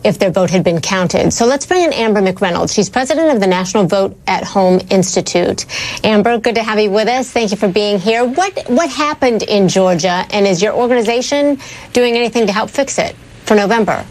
if their vote had been counted. So let's bring in Amber McReynolds. She's president of the National Vote at Home Institute. Amber, good to have you with us. Thank you for being here. What happened in Georgia, and is your organization doing anything to help fix it for November?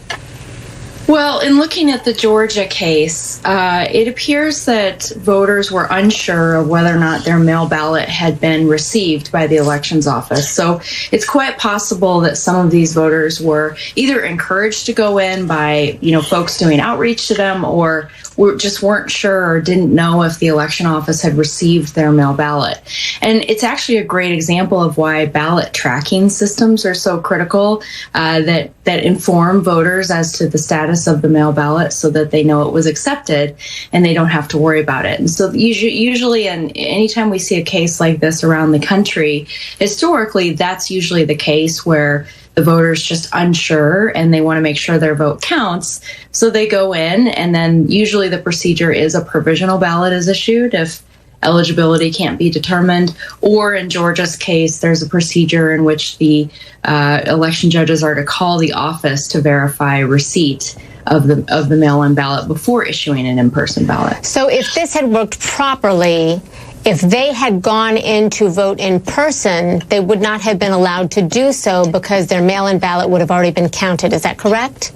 Well, in looking at the Georgia case, it appears that voters were unsure of whether or not their mail ballot had been received by the elections office. So it's quite possible that some of these voters were either encouraged to go in by, folks doing outreach to them, or just weren't sure or didn't know if the election office had received their mail ballot. And it's actually a great example of why ballot tracking systems are so critical, that inform voters as to the status of the mail ballot so that they know it was accepted and they don't have to worry about it. And so usually, and anytime we see a case like this around the country, historically, that's usually the case where the voter's just unsure and they want to make sure their vote counts. So they go in, and then usually the procedure is a provisional ballot is issued if eligibility can't be determined, or in Georgia's case, there's a procedure in which the election judges are to call the office to verify receipt of the mail-in ballot before issuing an in-person ballot. So if this had worked properly, if they had gone in to vote in person, they would not have been allowed to do so because their mail-in ballot would have already been counted. Is that correct?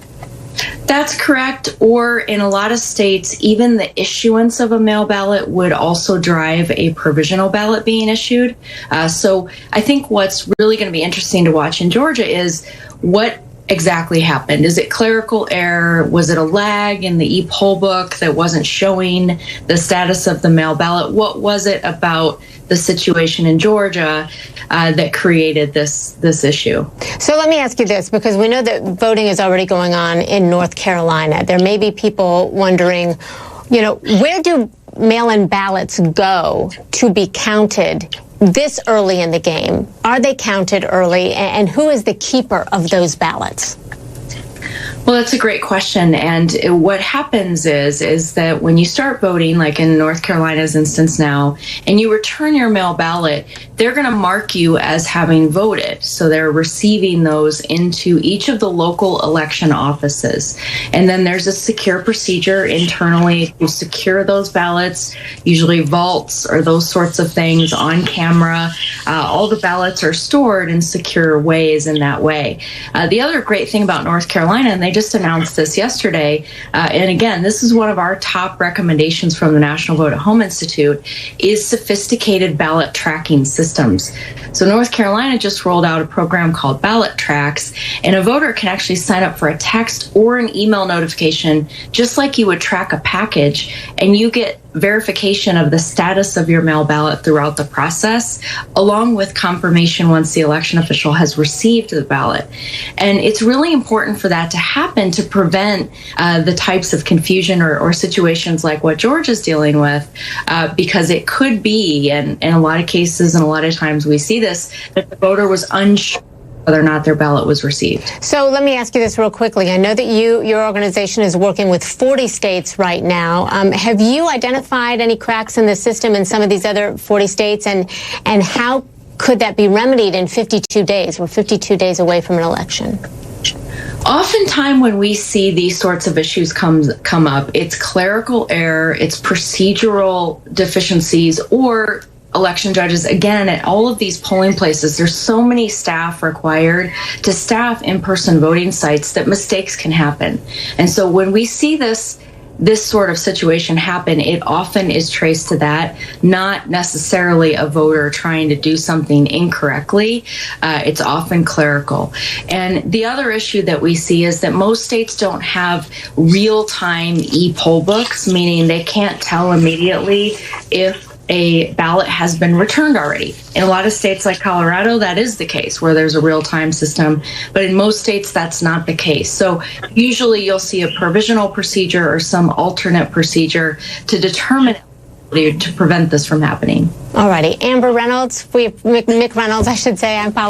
That's correct. Or in a lot of states, even the issuance of a mail ballot would also drive a provisional ballot being issued. So I think what's really going to be interesting to watch in Georgia is what exactly happened. Is it clerical error? Was it a lag in the e-poll book that wasn't showing the status of the mail ballot? What was it about the situation in Georgia that created this issue? So let me ask you this, because we know that voting is already going on in North Carolina. There may be people wondering, where do mail-in ballots go to be counted this early in the game? Are they counted early, and who is the keeper of those ballots? Well, that's a great question. And what happens is that when you start voting, like in North Carolina's instance now, and you return your mail ballot, they're going to mark you as having voted. So they're receiving those into each of the local election offices. And then there's a secure procedure internally to secure those ballots, usually vaults or those sorts of things on camera. All the ballots are stored in secure ways in that way. The other great thing about North Carolina, and they just announced this yesterday, and again, this is one of our top recommendations from the National Vote at Home Institute, is sophisticated ballot tracking systems. So North Carolina just rolled out a program called Ballot Tracks, and a voter can actually sign up for a text or an email notification, just like you would track a package, and you get verification of the status of your mail ballot throughout the process, along with confirmation once the election official has received the ballot. And it's really important for that to happen to prevent the types of confusion or situations like what Georgia's dealing with, because it could be, and in a lot of cases and a lot of times we see this, that the voter was unsure whether or not their ballot was received. So let me ask you this real quickly. I know that your organization is working with 40 states right now. Have you identified any cracks in the system in some of these other 40 states, and how could that be remedied in 52 days? We're 52 days away from an election. Oftentimes when we see these sorts of issues come up, it's clerical error, it's procedural deficiencies, or election judges, again, at all of these polling places, there's so many staff required to staff in-person voting sites that mistakes can happen. And so when we see this sort of situation happen, it often is traced to that, not necessarily a voter trying to do something incorrectly. It's often clerical. And the other issue that we see is that most states don't have real-time e-poll books, meaning they can't tell immediately if a ballot has been returned already. In a lot of states like Colorado, that is the case, where there's a real-time system, but in most states, that's not the case. So usually you'll see a provisional procedure or some alternate procedure to determine, to prevent this from happening. All righty. Amber Reynolds, McReynolds, I should say.